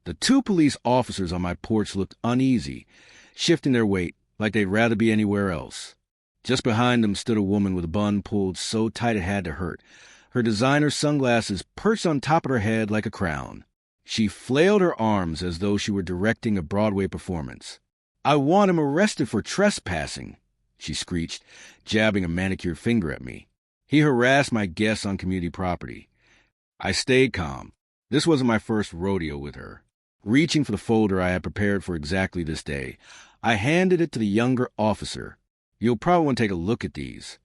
The two police officers on my porch looked uneasy, shifting their weight like they'd rather be anywhere else. Just behind them stood a woman with a bun pulled so tight it had to hurt, her designer sunglasses perched on top of her head like a crown. She flailed her arms as though she were directing a Broadway performance. "I want him arrested for trespassing," she screeched, jabbing a manicured finger at me. "He harassed my guests on community property." I stayed calm. This wasn't my first rodeo with her. Reaching for the folder I had prepared for exactly this day, I handed it to the younger officer. "You'll probably want to take a look at these."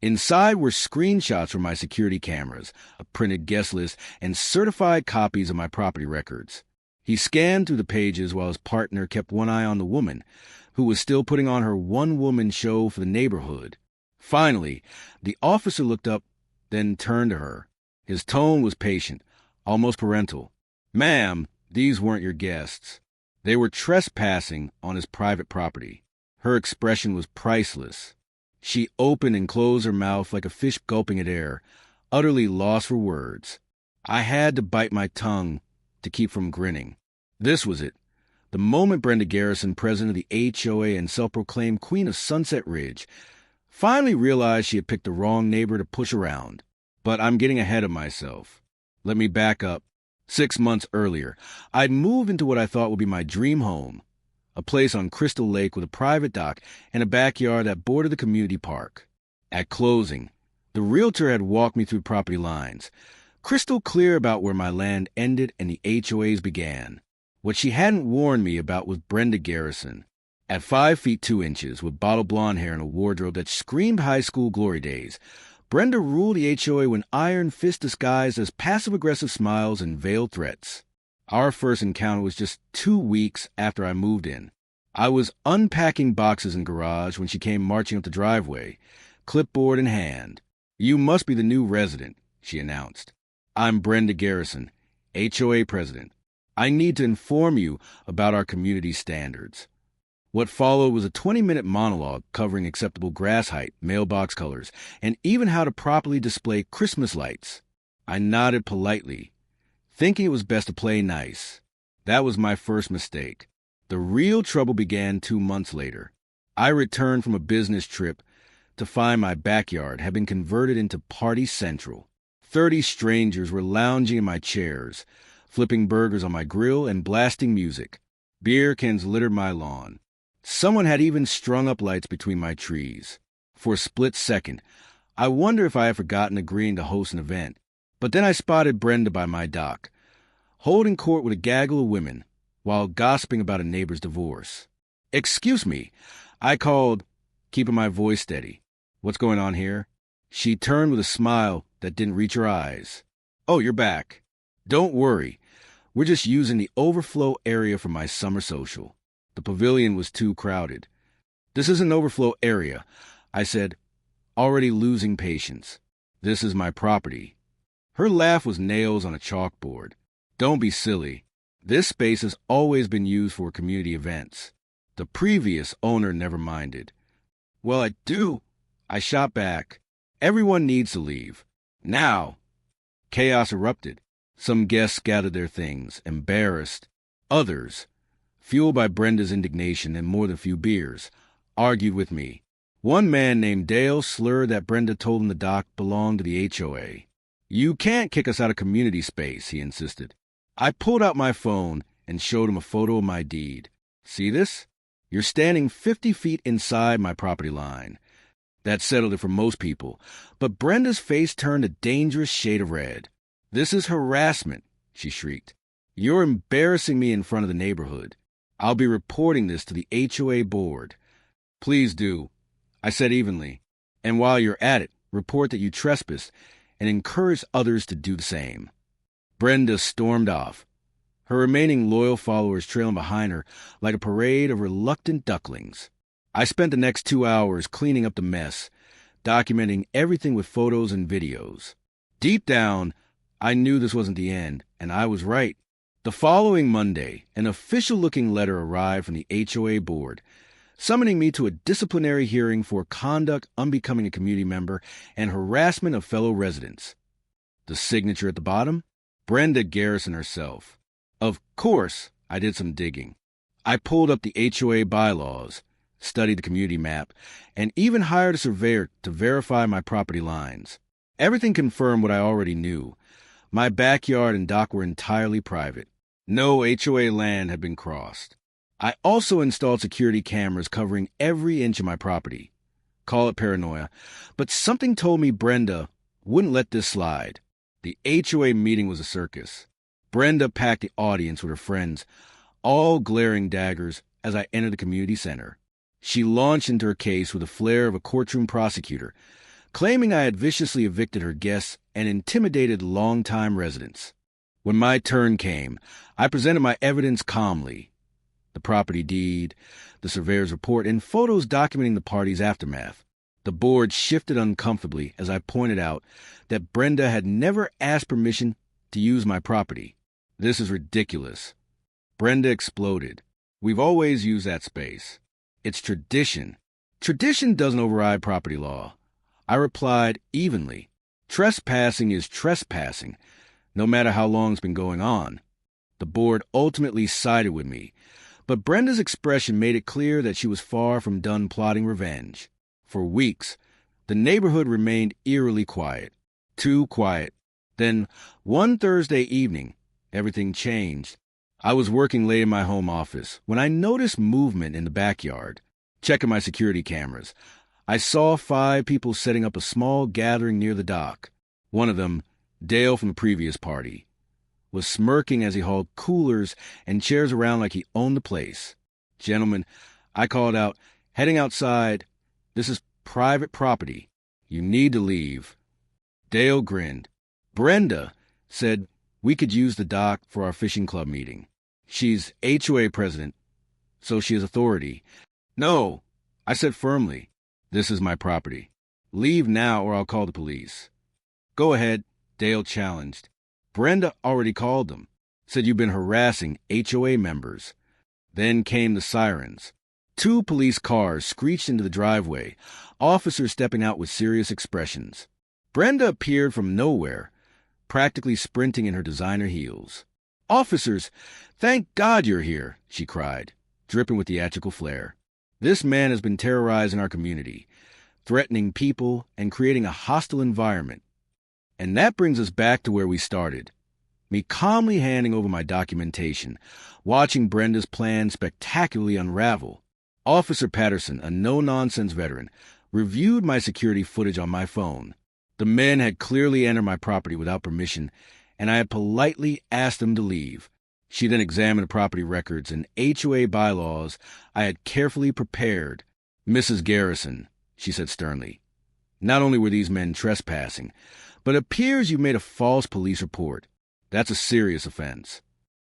Inside were screenshots from my security cameras, a printed guest list, and certified copies of my property records. He scanned through the pages while his partner kept one eye on the woman, who was still putting on her one-woman show for the neighborhood. Finally, the officer looked up, then turned to her. His tone was patient, almost parental. "Ma'am, these weren't your guests. They were trespassing on his private property." Her expression was priceless. She opened and closed her mouth like a fish gulping at air, utterly lost for words. I had to bite my tongue to keep from grinning. This was it. The moment Brenda Garrison, president of the HOA and self-proclaimed queen of Sunset Ridge, finally realized she had picked the wrong neighbor to push around. But I'm getting ahead of myself. Let me back up. 6 months earlier, I'd moved into what I thought would be my dream home, a place on Crystal Lake with a private dock and a backyard that bordered the community park. At closing, the realtor had walked me through property lines, crystal clear about where my land ended and the HOA's began. What she hadn't warned me about was Brenda Garrison. At 5 feet 2 inches, with bottle blonde hair and a wardrobe that screamed high school glory days, Brenda ruled the HOA with iron fist disguised as passive-aggressive smiles and veiled threats. Our first encounter was just 2 weeks after I moved in. I was unpacking boxes in the garage when she came marching up the driveway, clipboard in hand. "You must be the new resident," she announced. "I'm Brenda Garrison, HOA president. I need to inform you about our community standards." What followed was a 20-minute monologue covering acceptable grass height, mailbox colors, and even how to properly display Christmas lights. I nodded politely, thinking it was best to play nice. That was my first mistake. The real trouble began 2 months later. I returned from a business trip to find my backyard had been converted into Party Central. 30 strangers were lounging in my chairs, flipping burgers on my grill and blasting music. Beer cans littered my lawn. Someone had even strung up lights between my trees. For a split second, I wondered if I had forgotten agreeing to host an event. But then I spotted Brenda by my dock, holding court with a gaggle of women, while gossiping about a neighbor's divorce. "Excuse me," I called, keeping my voice steady. "What's going on here?" She turned with a smile that didn't reach her eyes. "Oh, you're back. Don't worry. We're just using the overflow area for my summer social. The pavilion was too crowded." "This is an overflow area," I said, already losing patience. "This is my property." Her laugh was nails on a chalkboard. "Don't be silly. This space has always been used for community events. The previous owner never minded." "Well, I do." I shot back. "Everyone needs to leave. Now." Chaos erupted. Some guests gathered their things, embarrassed. Others, fueled by Brenda's indignation and more than a few beers, argued with me. One man named Dale slurred that Brenda told him the dock belonged to the HOA. "You can't kick us out of community space," he insisted. I pulled out my phone and showed him a photo of my deed. "See this? You're standing 50 feet inside my property line." That settled it for most people, but Brenda's face turned a dangerous shade of red. "This is harassment," she shrieked. "You're embarrassing me in front of the neighborhood. I'll be reporting this to the HOA board." "Please do," I said evenly. "And while you're at it, report that you trespassed and encourage others to do the same." Brenda stormed off, her remaining loyal followers trailing behind her like a parade of reluctant ducklings. I spent the next 2 hours cleaning up the mess, documenting everything with photos and videos. Deep down, I knew this wasn't the end, and I was right. The following Monday, an official-looking letter arrived from the HOA board, summoning me to a disciplinary hearing for conduct unbecoming a community member and harassment of fellow residents. The signature at the bottom? Brenda Garrison herself. Of course, I did some digging. I pulled up the HOA bylaws, studied the community map, and even hired a surveyor to verify my property lines. Everything confirmed what I already knew. My backyard and dock were entirely private. No HOA land had been crossed. I also installed security cameras covering every inch of my property. Call it paranoia, but something told me Brenda wouldn't let this slide. The HOA meeting was a circus. Brenda packed the audience with her friends, all glaring daggers as I entered the community center. She launched into her case with the flair of a courtroom prosecutor, claiming I had viciously evicted her guests and intimidated longtime residents. When my turn came, I presented my evidence calmly. The property deed, the surveyor's report, and photos documenting the party's aftermath. The board shifted uncomfortably as I pointed out that Brenda had never asked permission to use my property. This is ridiculous. Brenda exploded. We've always used that space. It's tradition. Tradition doesn't override property law. I replied evenly. Trespassing is trespassing, no matter how long it's been going on. The board ultimately sided with me, but Brenda's expression made it clear that she was far from done plotting revenge. For weeks, the neighborhood remained eerily quiet. Too quiet. Then, one Thursday evening, everything changed. I was working late in my home office when I noticed movement in the backyard. Checking my security cameras, I saw 5 people setting up a small gathering near the dock. One of them, Dale from the previous party, was smirking as he hauled coolers and chairs around like he owned the place. "Gentlemen," I called out, "heading outside. This is private property. You need to leave." Dale grinned. Brenda said we could use the dock for our fishing club meeting. She's HOA president, so she has authority. "No," I said firmly. "This is my property. Leave now or I'll call the police." "Go ahead," Dale challenged. Brenda already called them. Said you've been harassing HOA members. Then came the sirens. 2 police cars screeched into the driveway, officers stepping out with serious expressions. Brenda appeared from nowhere, practically sprinting in her designer heels. "Officers, thank God you're here," she cried, dripping with theatrical flair. "This man has been terrorizing our community, threatening people and creating a hostile environment." And that brings us back to where we started. Me calmly handing over my documentation, watching Brenda's plan spectacularly unravel. Officer Patterson, a no-nonsense veteran, reviewed my security footage on my phone. The men had clearly entered my property without permission, and I had politely asked them to leave. She then examined the property records and HOA bylaws I had carefully prepared. "Mrs. Garrison," she said sternly, "not only were these men trespassing, but it appears you made a false police report. That's a serious offense."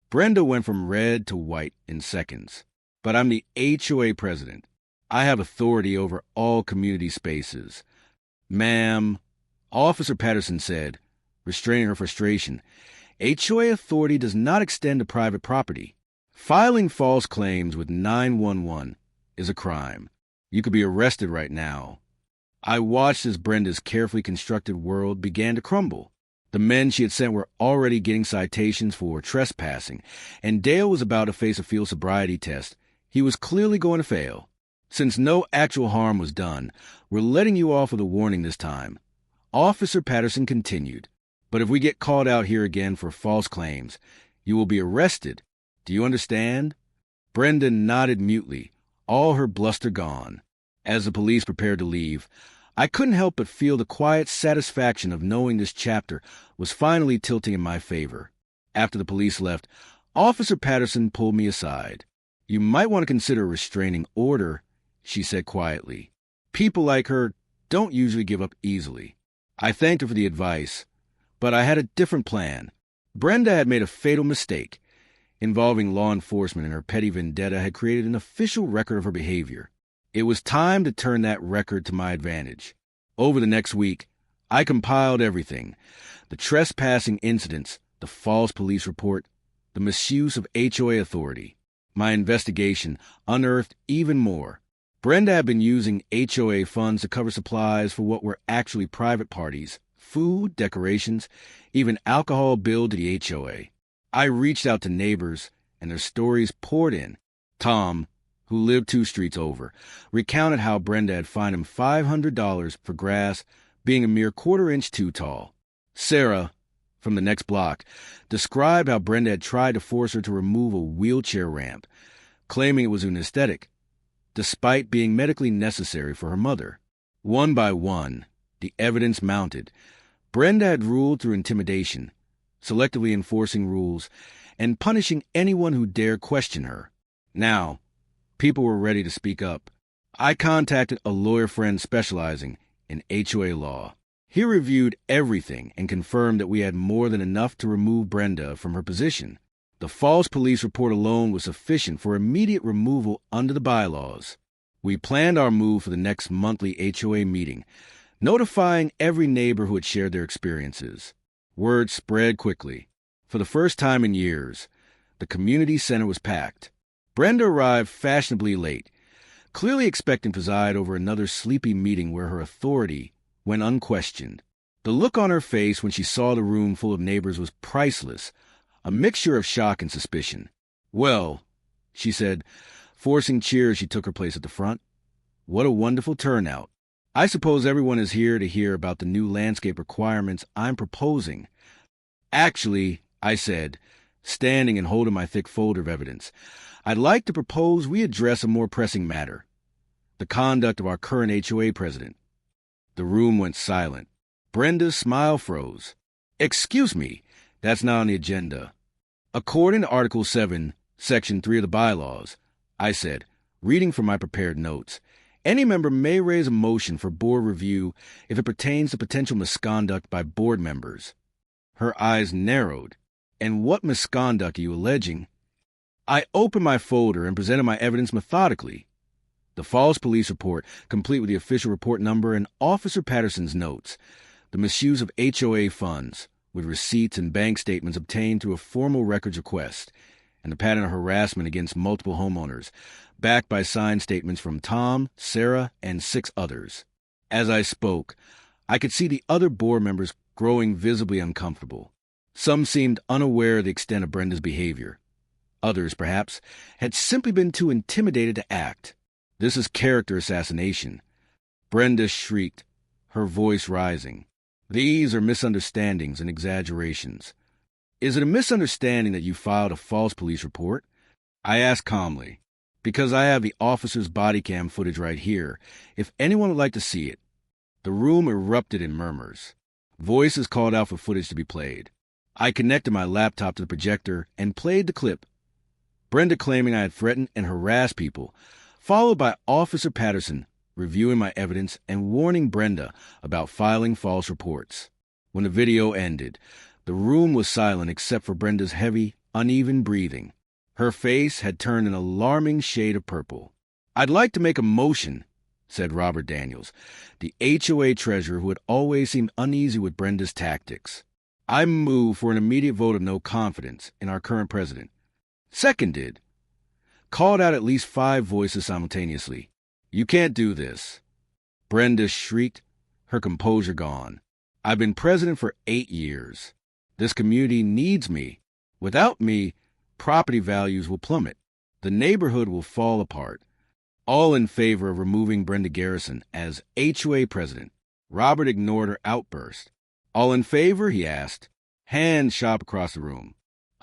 Brenda went from red to white in seconds. "But I'm the HOA president. I have authority over all community spaces." "Ma'am," Officer Patterson said, restraining her frustration, "HOA authority does not extend to private property. Filing false claims with 911 is a crime. You could be arrested right now." I watched as Brenda's carefully constructed world began to crumble. The men she had sent were already getting citations for trespassing, and Dale was about to face a field sobriety test. He was clearly going to fail. "Since no actual harm was done, we're letting you off with a warning this time." Officer Patterson continued, "But if we get called out here again for false claims, you will be arrested. Do you understand?" Brenda nodded mutely, all her bluster gone. As the police prepared to leave, I couldn't help but feel the quiet satisfaction of knowing this chapter was finally tilting in my favor. After the police left, Officer Patterson pulled me aside. "You might want to consider a restraining order," she said quietly. "People like her don't usually give up easily." I thanked her for the advice, but I had a different plan. Brenda had made a fatal mistake. Involving law enforcement, and her petty vendetta had created an official record of her behavior. It was time to turn that record to my advantage. Over the next week, I compiled everything: the trespassing incidents, the false police report, the misuse of HOA authority. My investigation unearthed even more. Brenda had been using HOA funds to cover supplies for what were actually private parties, food, decorations, even alcohol billed to the HOA. I reached out to neighbors, and their stories poured in. Tom, who lived 2 streets over, recounted how Brenda had fined him $500 for grass being a mere quarter-inch too tall. Sarah, from the next block, described how Brenda had tried to force her to remove a wheelchair ramp, claiming it was an aesthetic, despite being medically necessary for her mother. One by one, the evidence mounted. Brenda had ruled through intimidation, selectively enforcing rules, and punishing anyone who dared question her. Now, people were ready to speak up. I contacted a lawyer friend specializing in HOA law. He reviewed everything and confirmed that we had more than enough to remove Brenda from her position. The false police report alone was sufficient for immediate removal under the bylaws. We planned our move for the next monthly HOA meeting, notifying every neighbor who had shared their experiences. Word spread quickly. For the first time in years, the community center was packed. Brenda arrived fashionably late, clearly expecting to preside over another sleepy meeting where her authority went unquestioned. The look on her face when she saw the room full of neighbors was priceless, a mixture of shock and suspicion. "Well," she said, forcing cheer as she took her place at the front, "what a wonderful turnout. I suppose everyone is here to hear about the new landscape requirements I'm proposing." "Actually," I said, standing and holding my thick folder of evidence, "I'd like to propose we address a more pressing matter, the conduct of our current HOA president." The room went silent. Brenda's smile froze. "Excuse me, that's not on the agenda." "According to Article 7, Section 3 of the bylaws," I said, reading from my prepared notes, "any member may raise a motion for board review if it pertains to potential misconduct by board members." Her eyes narrowed. "And what misconduct are you alleging?" I opened my folder and presented my evidence methodically. The false police report, complete with the official report number and Officer Patterson's notes, the misuse of HOA funds, with receipts and bank statements obtained through a formal records request, and the pattern of harassment against multiple homeowners, backed by signed statements from Tom, Sarah, and 6 others. As I spoke, I could see the other board members growing visibly uncomfortable. Some seemed unaware of the extent of Brenda's behavior. Others, perhaps, had simply been too intimidated to act. "This is character assassination," Brenda shrieked, her voice rising. "These are misunderstandings and exaggerations." "Is it a misunderstanding that you filed a false police report?" I asked calmly. "Because I have the officer's body cam footage right here, if anyone would like to see it." The room erupted in murmurs. Voices called out for footage to be played. I connected my laptop to the projector and played the clip. Brenda claiming I had threatened and harassed people, followed by Officer Patterson reviewing my evidence and warning Brenda about filing false reports. When the video ended, the room was silent except for Brenda's heavy, uneven breathing. Her face had turned an alarming shade of purple. "I'd like to make a motion," said Robert Daniels, the HOA treasurer who had always seemed uneasy with Brenda's tactics. "I move for an immediate vote of no confidence in our current president." "Seconded," called out at least 5 voices simultaneously. "You can't do this," Brenda shrieked, her composure gone. "I've been president for 8 years. This community needs me. Without me, property values will plummet. The neighborhood will fall apart." All in favor of removing Brenda Garrison as HOA president. Robert ignored her outburst. "All in favor?" he asked. Hands shot across the room.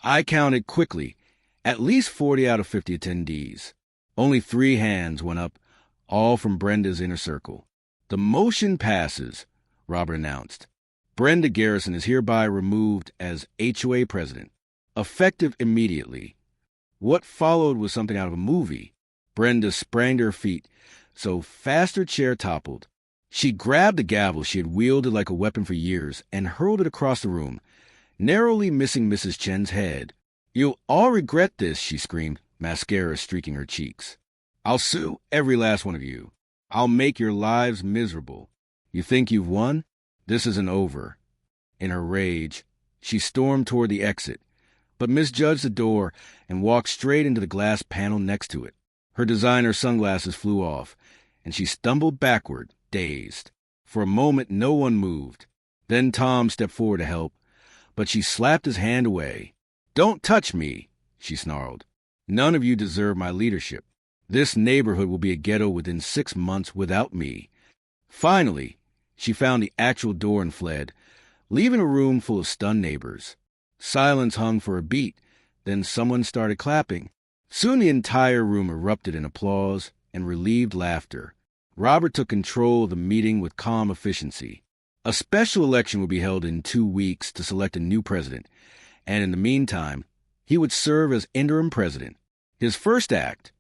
I counted quickly, at least 40 out of 50 attendees. Only 3 hands went up, all from Brenda's inner circle. "The motion passes," Robert announced. "Brenda Garrison is hereby removed as HOA president, effective immediately." What followed was something out of a movie. Brenda sprang to her feet, so fast her chair toppled. She grabbed the gavel she had wielded like a weapon for years and hurled it across the room, narrowly missing Mrs. Chen's head. "You'll all regret this," she screamed, mascara streaking her cheeks. "I'll sue every last one of you. I'll make your lives miserable. You think you've won? This isn't over." In her rage, she stormed toward the exit, but misjudged the door and walked straight into the glass panel next to it. Her designer sunglasses flew off, and she stumbled backward, dazed. For a moment, no one moved. Then Tom stepped forward to help, but she slapped his hand away. "Don't touch me," she snarled. "None of you deserve my leadership. This neighborhood will be a ghetto within 6 months without me." Finally, she found the actual door and fled, leaving a room full of stunned neighbors. Silence hung for a beat, then someone started clapping. Soon the entire room erupted in applause and relieved laughter. Robert took control of the meeting with calm efficiency. A special election would be held in 2 weeks to select a new president, and in the meantime, he would serve as interim president. His first act: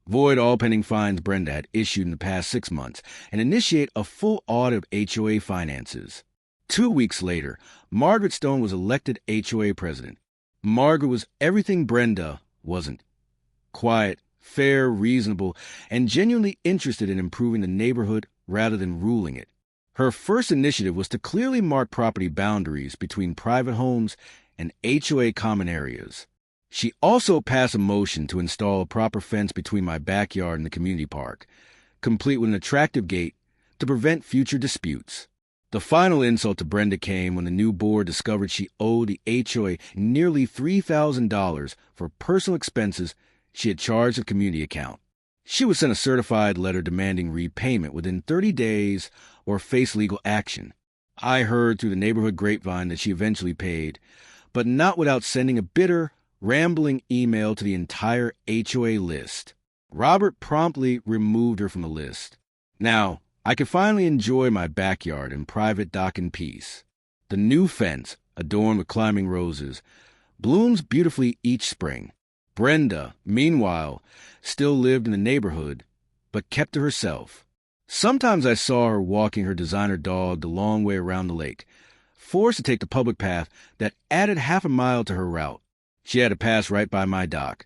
void all pending fines Brenda had issued in the past 6 months and initiate a full audit of HOA finances. 2 weeks later, Margaret Stone was elected HOA president. Margaret was everything Brenda wasn't: quiet, fair, reasonable, and genuinely interested in improving the neighborhood rather than ruling it. Her first initiative was to clearly mark property boundaries between private homes and HOA common areas. She also passed a motion to install a proper fence between my backyard and the community park, complete with an attractive gate to prevent future disputes. The final insult to Brenda came when the new board discovered she owed the HOA nearly $3,000 for personal expenses she had charged the community account. She was sent a certified letter demanding repayment within 30 days or face legal action. I heard through the neighborhood grapevine that she eventually paid, but not without sending a bitter, rambling email to the entire HOA list. Robert promptly removed her from the list. Now, I could finally enjoy my backyard in private dock in peace. The new fence, adorned with climbing roses, blooms beautifully each spring. Brenda, meanwhile, still lived in the neighborhood, but kept to herself. Sometimes I saw her walking her designer dog the long way around the lake, forced to take the public path that added half a mile to her route. She had to pass right by my dock,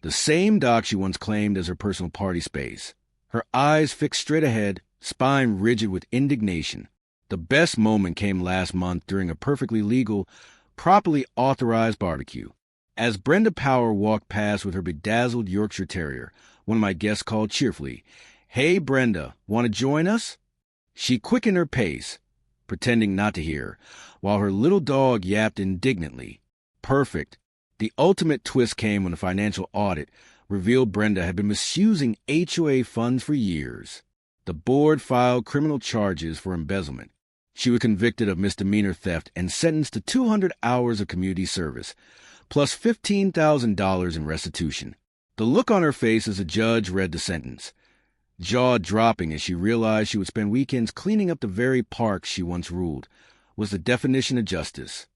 the same dock she once claimed as her personal party space. Her eyes fixed straight ahead, spine rigid with indignation. The best moment came last month during a perfectly legal, properly authorized barbecue. As Brenda Power walked past with her bedazzled Yorkshire Terrier, one of my guests called cheerfully, "Hey, Brenda, want to join us?" She quickened her pace, pretending not to hear, while her little dog yapped indignantly. Perfect. The ultimate twist came when the financial audit revealed Brenda had been misusing HOA funds for years. The board filed criminal charges for embezzlement. She was convicted of misdemeanor theft and sentenced to 200 hours of community service, plus $15,000 in restitution. The look on her face as the judge read the sentence, jaw dropping as she realized she would spend weekends cleaning up the very parks she once ruled, was the definition of justice.